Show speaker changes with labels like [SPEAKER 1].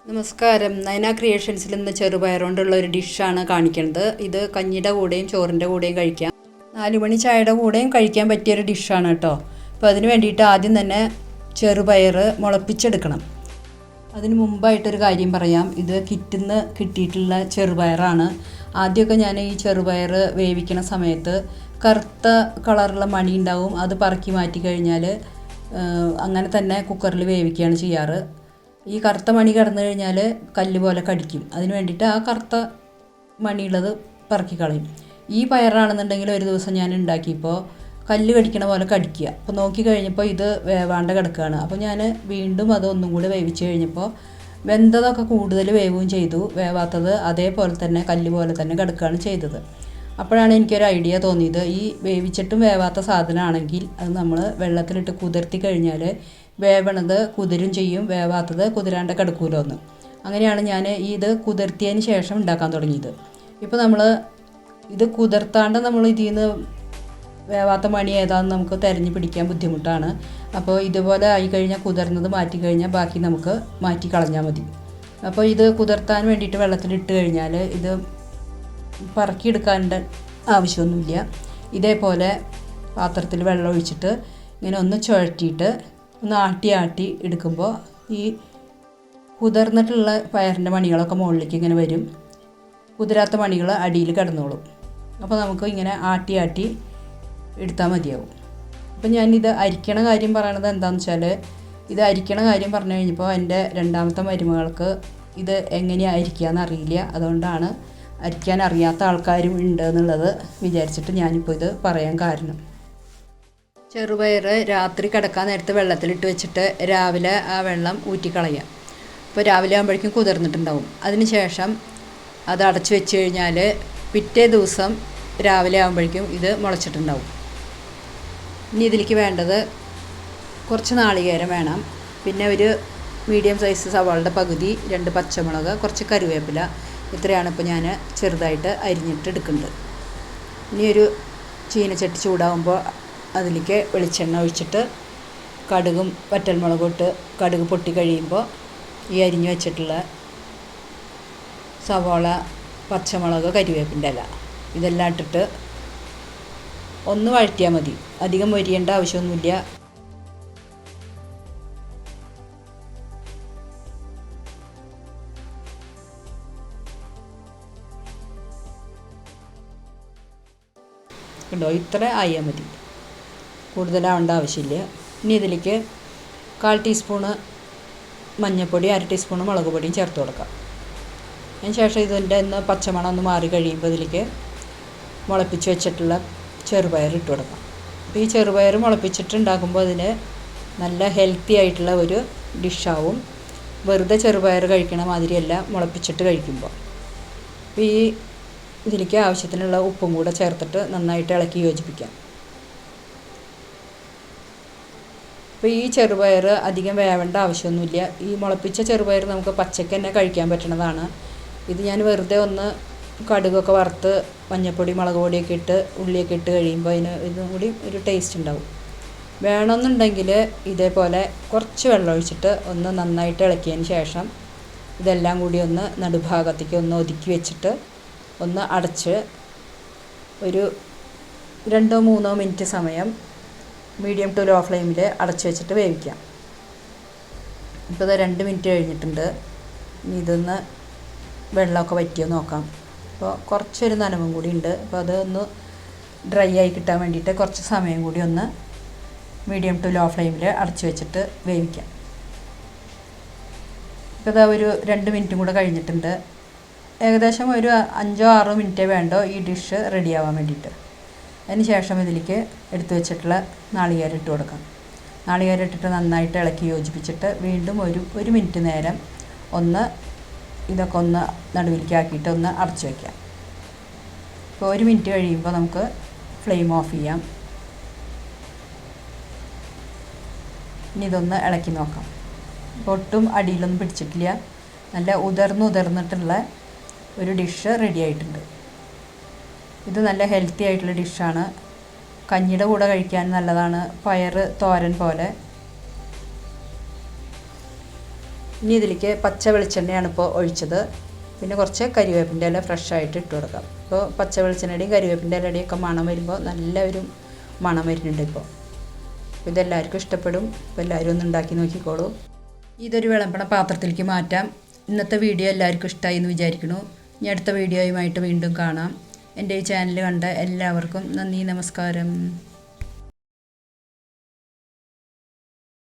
[SPEAKER 1] നമസ്കാരം. നയന ക്രിയേഷൻസിൽ നിന്ന് ചെറുപയർ കൊണ്ടുള്ള ഒരു ഡിഷാണ് കാണിക്കുന്നത്. ഇത് കഞ്ഞിയുടെ കൂടെയും ചോറിൻ്റെ കൂടെയും കഴിക്കാം. 4 മണി ചായയുടെ കൂടെയും കഴിക്കാൻ പറ്റിയൊരു ഡിഷാണ് കേട്ടോ. അപ്പോൾ അതിന് വേണ്ടിയിട്ട് ആദ്യം തന്നെ ചെറുപയർ മുളപ്പിച്ചെടുക്കണം. അതിന് മുമ്പായിട്ടൊരു കാര്യം പറയാം. ഇത് കിറ്റിൽ നിന്ന് കിട്ടിയിട്ടുള്ള ചെറുപയറാണ്. ആദ്യമൊക്കെ ഞാൻ ഈ ചെറുപയർ വേവിക്കണ സമയത്ത് കറുത്ത കളറുള്ള മണി ഉണ്ടാവും. അത് പറക്കി മാറ്റി കഴിഞ്ഞാൽ അങ്ങനെ തന്നെ കുക്കറിൽ വേവിക്കുകയാണ് ചെയ്യാറ്. ഈ കറുത്ത മണി കിടന്നു കഴിഞ്ഞാൽ കല്ല് പോലെ കടിക്കും. അതിന് വേണ്ടിയിട്ട് ആ കറുത്ത മണിയുള്ളത് പറക്കി കളയും. ഈ പയറാണെന്നുണ്ടെങ്കിൽ ഒരു ദിവസം ഞാൻ ഉണ്ടാക്കിയപ്പോൾ കല്ല് കടിക്കണ പോലെ കടിക്കുക. അപ്പോൾ നോക്കി കഴിഞ്ഞപ്പോൾ ഇത് വേവാണ്ട് കിടക്കുകയാണ്. അപ്പോൾ ഞാൻ വീണ്ടും അതൊന്നും കൂടി വേവിച്ച് കഴിഞ്ഞപ്പോൾ വെന്തതൊക്കെ കൂടുതൽ വേവുകയും ചെയ്തു. വേവാത്തത് അതേപോലെ തന്നെ കല്ല് പോലെ തന്നെ കിടക്കുകയാണ് ചെയ്തത്. അപ്പോഴാണ് എനിക്കൊരു ഐഡിയ തോന്നിയത്. ഈ വേവിച്ചിട്ടും വേവാത്ത സാധനമാണെങ്കിൽ അത് നമ്മൾ വെള്ളത്തിലിട്ട് കുതിർത്തി കഴിഞ്ഞാൽ വേവണത് കുതിരും ചെയ്യും, വേവാത്തത് കുതിരാണ്ട് കിടക്കുമല്ലോ എന്ന്. അങ്ങനെയാണ് ഞാൻ ഇത് കുതിർത്തിയതിന് ശേഷം ഉണ്ടാക്കാൻ തുടങ്ങിയത്. ഇപ്പോൾ നമ്മൾ ഇത് കുതിർത്താണ്ട് നമ്മൾ ഇതിൽ നിന്ന് വേവാത്ത മണി ഏതാണെന്ന് നമുക്ക് തിരഞ്ഞു പിടിക്കാൻ ബുദ്ധിമുട്ടാണ്. അപ്പോൾ ഇതുപോലെ ആയിക്കഴിഞ്ഞാൽ കുതിർന്നത് മാറ്റി കഴിഞ്ഞാൽ ബാക്കി നമുക്ക് മാറ്റി കളഞ്ഞാൽ മതി. അപ്പോൾ ഇത് കുതിർത്താൻ വേണ്ടിയിട്ട് വെള്ളത്തിലിട്ട് കഴിഞ്ഞാൽ ഇത് പറക്കിയെടുക്കാൻ്റെ ആവശ്യമൊന്നുമില്ല. ഇതേപോലെ പാത്രത്തിൽ വെള്ളം ഒഴിച്ചിട്ട് ഇങ്ങനെ ഒന്ന് ചുഴറ്റിയിട്ട് ഒന്ന് ആട്ടി എടുക്കുമ്പോൾ ഈ കുതിർന്നിട്ടുള്ള പയറിൻ്റെ മണികളൊക്കെ മുകളിലേക്ക് ഇങ്ങനെ വരും. കുതിരാത്ത മണികൾ അടിയിൽ കിടന്നോളും. അപ്പോൾ നമുക്ക് ഇങ്ങനെ ആട്ടി എടുത്താൽ മതിയാവും. അപ്പം ഞാനിത് അരിക്കണ കാര്യം പറയണത് എന്താണെന്ന് വെച്ചാൽ, ഇത് അരിക്കണ കാര്യം പറഞ്ഞു കഴിഞ്ഞപ്പോൾ എൻ്റെ രണ്ടാമത്തെ മരുമകൾക്ക് ഇത് എങ്ങനെയാണ് അരിക്കുകയെന്ന് അറിയില്ല. അതുകൊണ്ടാണ് അരിക്കാൻ അറിയാത്ത ആൾക്കാരും ഉണ്ട് എന്നുള്ളത് വിചാരിച്ചിട്ട് ഞാനിപ്പോൾ ഇത് പറയാൻ കാരണം. ചെറുപയർ രാത്രി കിടക്കാൻ നേരത്ത് വെള്ളത്തിലിട്ട് വെച്ചിട്ട് രാവിലെ ആ വെള്ളം ഊറ്റിക്കളയാം. അപ്പോൾ രാവിലെ ആകുമ്പോഴേക്കും കുതിർന്നിട്ടുണ്ടാവും. അതിന് ശേഷം അത് അടച്ചു വെച്ച് കഴിഞ്ഞാൽ പിറ്റേ ദിവസം രാവിലെ ആകുമ്പോഴേക്കും ഇത് മുളച്ചിട്ടുണ്ടാവും. ഇനി ഇതിലേക്ക് വേണ്ടത് കുറച്ച് നാളികേരം വേണം, പിന്നെ ഒരു മീഡിയം സൈസ് സവാളയുടെ പകുതി, 2 പച്ചമുളക്, കുറച്ച് കറിവേപ്പില. ഇത്രയാണ് ഇപ്പോൾ ഞാൻ ചെറുതായിട്ട് അരിഞ്ഞിട്ട് എടുക്കുന്നത്. ഇനി ഒരു ചീനച്ചട്ടി ചൂടാകുമ്പോൾ അതിലേക്ക് വെളിച്ചെണ്ണ ഒഴിച്ചിട്ട് കടുകും വറ്റൽമുളകും ഇട്ട് കടുക് പൊട്ടി കഴിയുമ്പോൾ ഈ അരിഞ്ഞു വെച്ചിട്ടുള്ള സവാള, പച്ചമുളക്, കരിവേപ്പിൻ്റെ ഇല ഇതെല്ലാം ഇട്ടിട്ട് ഒന്ന് വഴറ്റിയാൽ മതി. അധികം മൊരിയേണ്ട ആവശ്യമൊന്നുമില്ല. ഉണ്ടോ? ഇത്ര ആയാൽ മതി, കൂടുതലാവേണ്ട ആവശ്യമില്ല. ഇനി ഇതിലേക്ക് 1/4 ടീസ്പൂണ് മഞ്ഞൾപ്പൊടി, 1/2 ടീസ്പൂണ് മുളക് പൊടിയും ചേർത്ത് കൊടുക്കാം. അതിന് ശേഷം ഇതിൻ്റെ പച്ചമണം ഒന്ന് മാറി കഴിയുമ്പോൾ ഇതിലേക്ക് മുളപ്പിച്ച് വെച്ചിട്ടുള്ള ചെറുപയർ ഇട്ട് കൊടുക്കാം. അപ്പോൾ ഈ ചെറുപയർ മുളപ്പിച്ചിട്ട് ഉണ്ടാക്കുമ്പോൾ അതിന് നല്ല ഹെൽത്തി ആയിട്ടുള്ള ഒരു ഡിഷാവും. വെറുതെ ചെറുപയർ കഴിക്കണ മാതിരിയല്ല മുളപ്പിച്ചിട്ട് കഴിക്കുമ്പോൾ. അപ്പോൾ ഈ ഇതിലേക്ക് ആവശ്യത്തിനുള്ള ഉപ്പും കൂടെ ചേർത്തിട്ട് നന്നായിട്ട് ഇളക്കി യോജിപ്പിക്കാം. അപ്പോൾ ഈ ചെറുപയർ അധികം വേവേണ്ട ആവശ്യമൊന്നുമില്ല. ഈ മുളപ്പിച്ച ചെറുപയർ നമുക്ക് പച്ചയ്ക്ക് തന്നെ കഴിക്കാൻ പറ്റുന്നതാണ്. ഇത് ഞാൻ വെറുതെ ഒന്ന് കടുകൊക്കെ വറുത്ത് മഞ്ഞൾപ്പൊടി, മുളക് പൊടിയൊക്കെ ഇട്ട് ഉള്ളിയൊക്കെ ഇട്ട് കഴിയുമ്പോൾ അതിന് ഇതും കൂടി ഒരു ടേസ്റ്റ് ഉണ്ടാവും. വേണമെന്നുണ്ടെങ്കിൽ ഇതേപോലെ കുറച്ച് വെള്ളം ഒഴിച്ചിട്ട് ഒന്ന് നന്നായിട്ട് ഇളക്കിയതിന് ശേഷം ഇതെല്ലാം കൂടി ഒന്ന് നടുഭാഗത്തേക്ക് ഒന്ന് ഒതുക്കി വെച്ചിട്ട് ഒന്ന് അടച്ച് ഒരു 2-3 മിനിറ്റ് സമയം മീഡിയം ടു ലോ ഫ്ലെയിമിൽ അടച്ച് വെച്ചിട്ട് വേവിക്കാം. ഇപ്പോൾ ഇത് 2 മിനിറ്റ് കഴിഞ്ഞിട്ടുണ്ട്. ഇനി ഇതൊന്ന് വെള്ളമൊക്കെ വറ്റിയോ നോക്കാം. അപ്പോൾ കുറച്ചൊരു നനവും കൂടി ഉണ്ട്. അപ്പോൾ അതൊന്ന് ഡ്രൈ ആയി കിട്ടാൻ വേണ്ടിയിട്ട് കുറച്ച് സമയം കൂടി ഒന്ന് മീഡിയം ടു ലോ ഫ്ലെയിമിൽ അടച്ച് വെച്ചിട്ട് വേവിക്കാം. ഇപ്പോൾ ഇതാ ഒരു 2 മിനിറ്റും കൂടെ കഴിഞ്ഞിട്ടുണ്ട്. ഏകദേശം ഒരു 5-6 മിനിറ്റേ വേണ്ടോ ഈ ഡിഷ് റെഡിയാവാൻ വേണ്ടിയിട്ട്. അതിന് ശേഷം ഇതിലേക്ക് എടുത്തു വെച്ചിട്ടുള്ള നാളികേരം ഇട്ട് കൊടുക്കാം. നാളികേരം ഇട്ടിട്ട് നന്നായിട്ട് ഇളക്കി യോജിപ്പിച്ചിട്ട് വീണ്ടും ഒരു മിനിറ്റ് നേരം ഒന്ന് ഇതൊക്കെ ഒന്ന് നടുവിലേക്കാക്കിയിട്ട് ഒന്ന് അടച്ചു വയ്ക്കാം. ഇപ്പോൾ 1 മിനിറ്റ് കഴിയുമ്പോൾ നമുക്ക് ഫ്ലെയിം ഓഫ് ചെയ്യാം. ഇനി ഇതൊന്ന് ഇളക്കി നോക്കാം. ഒട്ടും അടിയിലൊന്നും പിടിച്ചിട്ടില്ല. നല്ല ഉതിർന്നിട്ടുള്ള ഒരു ഡിഷ് റെഡി ആയിട്ടുണ്ട്. ഇത് നല്ല ഹെൽത്തി ആയിട്ടുള്ള ഡിഷാണ്. കഞ്ഞിയുടെ കൂടെ കഴിക്കാൻ നല്ലതാണ്. പയർ തോരൻ പോലെ ഇനി ഇതിലേക്ക് പച്ച വെളിച്ചെണ്ണയാണ് ഇപ്പോൾ ഒഴിച്ചത്. പിന്നെ കുറച്ച് കരിവേപ്പിൻ്റെ ഇല ഫ്രഷായിട്ട് ഇട്ട് കൊടുക്കാം. ഇപ്പോൾ പച്ച വെളിച്ചെണ്ണയുടെയും കരിവേപ്പിൻ്റെ ഇലയുടെയും ഒക്കെ മണം വരുമ്പോൾ നല്ല ഒരു മണം വരുന്നുണ്ട് ഇപ്പോൾ. ഇതെല്ലാവർക്കും ഇഷ്ടപ്പെടും. അപ്പോൾ എല്ലാവരും ഒന്ന് ഉണ്ടാക്കി നോക്കിക്കോളൂ. ഇതൊരു വിളമ്പണ പാത്രത്തിലേക്ക് മാറ്റാം. ഇന്നത്തെ വീഡിയോ എല്ലാവർക്കും ഇഷ്ടമായി എന്ന് വിചാരിക്കുന്നു. ഇനി അടുത്ത വീഡിയോയുമായിട്ട് വീണ്ടും കാണാം. എൻ്റെ ഈ ചാനൽ കണ്ട എല്ലാവർക്കും നന്ദി, നമസ്കാരം.